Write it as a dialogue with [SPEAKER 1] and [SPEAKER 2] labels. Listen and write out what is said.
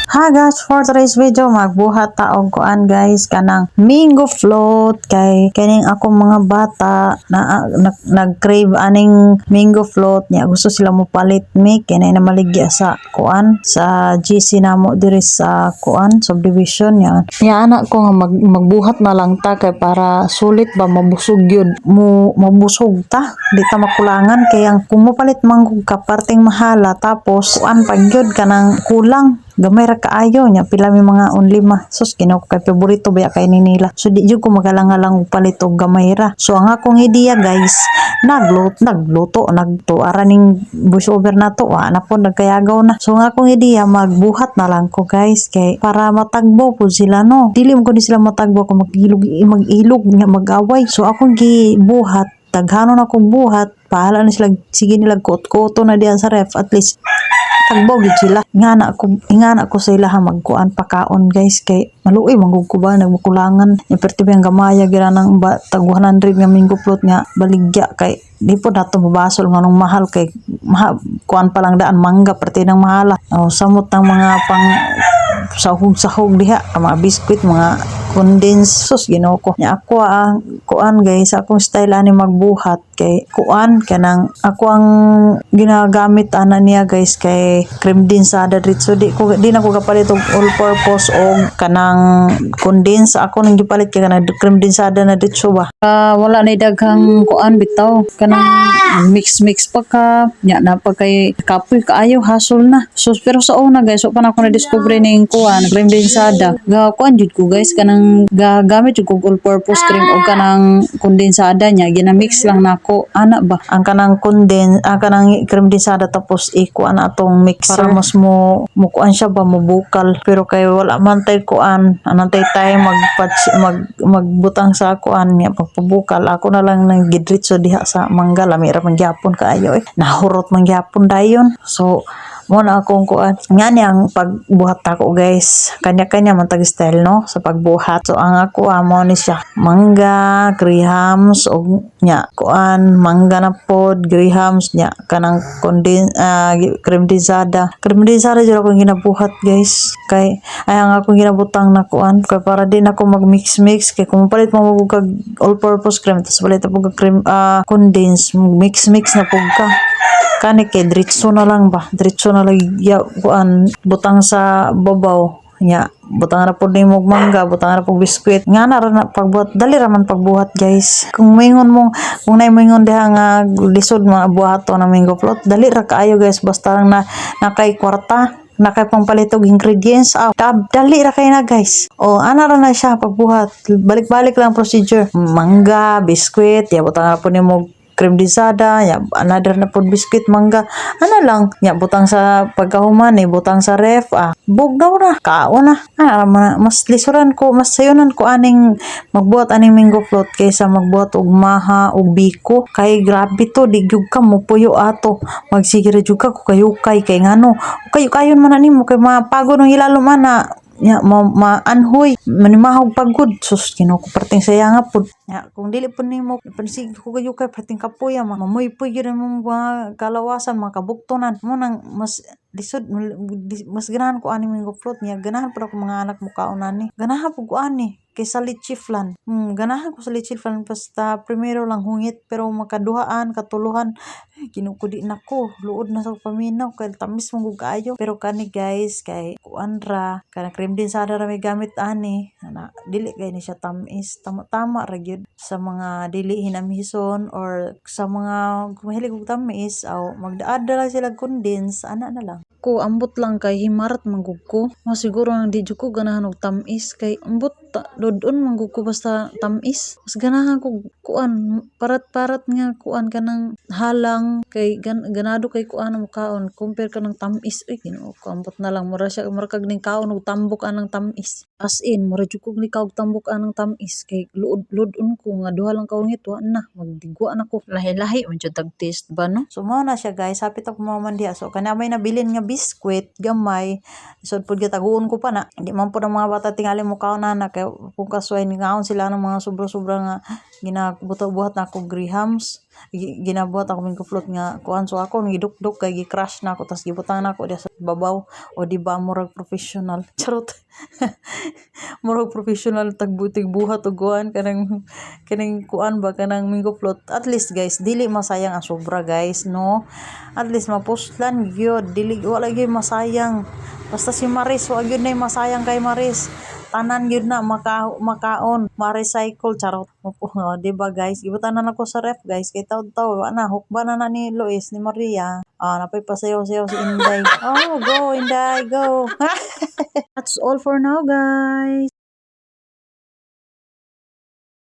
[SPEAKER 1] Ha guys, for today's video magbuhat ta og kuan guys kanang mango float kay kining akong mga bata na nag-crave aning mango float niya gusto sila mo palit mi kay na maligya sa kuan sa GC namo diri sa kuan subdivision niya. Ya anak ko nga magbuhat na lang ta kay para sulit ba mabusog gyud mo mabusog ta di ta makulangan kay ang kung mopalit manggug ka parteng mahala tapos kuan pag gyud kanang kulang gamay ra kaayo nya pila mi mga only sus kinaw ko kay paborito ba kay ni nila so di jud ko magalang-alang og palit og gamay ra so ang akong ideya guys nagluto nagtuara ning voice over nato na po nagkayagaw na so ang akong ideya magbuhat na lang ko guys kay para matagbo po sila no dili mo ko di sila matagbo kung mag-ilog nya mag-away so akong gibuhat daghanon akong buhat pahala na sila sige nila kot-koto na diyan sa ref at least tagbaw gid sila ingana ko sa ilaha magkuan pakaon guys kay maluoy manggug ko ba nagmukulangan nya pertibi ang gamaya gira nang tag 100 nga mango float nga baligya kay di po nato mabasol nganong mahal kay kuan pa lang daan mangga perti nang mahala samot ng mga pang sahog diha mga biskwit mga condensed sus Ginoo ko nya ako ang kuan guys akong style ani magbuhat kay kuan kanang ako ang ginagamit ana niya guys kay cream densada dito di na ko kapalit og all purpose og kanang condense ako nang gipalit kay kanang cream densada na dito ba wala na daghang kuan bitaw kanang mix pa ka nya na pag kay kapoy kaayo hasol na so pero sa una guys so pa na ako na discover ning kuan cream densada ga kuan jud ko guys kanang gagamit jud ko all purpose cream o kanang kondensada nya ginamix lang nako ana ba ang kanang ang kanang cream densada tapos kuan atong mixer para mas mo kuan siya ba mabukal pero kay wala man tay kuan anantay tay magbutang sa kuan niya pagpabukal ako na lang nang gidritso diha sa mangga lami ra man gyapon kaayo nahurot man gyapon dayon so mo na akong kuan nga ang pagbuhat ako guys kanya-kanya man tag style no sa pagbuhat so ang ako amo ni siya mangga grahams og nya kuan mangga na pod grahams nya kanang cream densada jud akong ginabuhat guys kay ay ang akong ginabutang na kuan kay para din ako mag mix kay kung palit mo kag all purpose cream tapos palit po kag cream condense mix na pug ka kani kay diretso na lang kuan butang sa babaw nya butang ra pud nimo mangga butang ra pud biskwit nga na pagbuhat dali ra man pagbuhat guys kung moingon mo kung nay moingon diha nga lisod mga buhaton na mango float dali ra kaayo guys basta lang na kay kwarta na kay pangpalitog ingredients dali ra kay na guys ana ra na siya pagbuhat balik-balik lang procedure mangga biskwit ya butang ra pud nimo cream densada ya another na pod biscuit mangga ana lang ya butang sa pagkahuman butang sa ref bugnaw na kaon na mas lisuran ko mas sayonan ko aning magbuhat aning mango float kaysa magbuhat og maha og biko kay grabe to di gyud ka mo puyo ato magsigira jud ka ko kayukay kay ngano kayon man nimo kay mapagod ng hilalo man na nya maanhoy manimahog pagod sus Ginoo ko perting saya nga pud nya kung dili pud nimo pansig ko kayo kay perting kapuya mamoy-poy gyud mo mga kalawasan mga kabuktonan mo nang mas lisod mas ganahan ko ani mango float nya ganahan pud ako mga anak mo kaon ani ganahan pud ko ani kaysa leche flan ganahan ko sa leche flan basta primero lang hungit pero makaduhaan katuluhan Ginoo ko di nako luod na sa paminaw kay tamis mong kaayo pero kani guys kay kuan ra kana cream densada ra may gamit ani dili kay ni siya tamis tama ra gyud sa mga dili hinamison or sa mga mahilig og tamis magdaad lang sila condense ana na lang ko ambot lang kay himarat manggug ko siguro nang di jud ko ganahan og tamis kay ambot dodon manggug ko basta tamis mas ganahan ko kuan parat nga kuan kanang halang kay ganado kay kuan mo kaon compare kanang tamis Ginoo ko ambot na lang mura kag ning kaon og tambok anang tamis as in mura jud ko ni kaog tambok anang tamis kay luod-luodon ko nga duha lang kaungit wa na magdigwa na ko lahi-lahi man jud tag taste ba no so mao na siya guys hapit ako man diha so kana may nabilin nga biskwit gamay isod pud gitaguon ko pa na di man pud ang mga bata tingali mo kaon na kay kung kasway ni ngaon sila ng mga sobra-sobra nga ginabuhat na ako grahams ginabuhat ako Mingo float nga kuan, so ako gidukduk kay gi-crush na ako tas gibutang na ako diha sa babaw. O di ba murag professional charot. Murag professional tagbutig buhat og kuan kanang kuan ba kanang Mingo float. At least guys dili masayang ang sobra guys, no. At least mapuslan gyud, dili wala gyud masayang. Basta si Maris wa gyud nay masayang kay Maris. Tanan gyud na makaon, ma-recycle charot. Opo, di ba guys? Ibutanan ako sa ref guys kay taw-taw wa na hukba na ni Luis ni Maria. Napay pasayaw-sayaw si Inday. Oh, go Inday, go. That's all for now guys.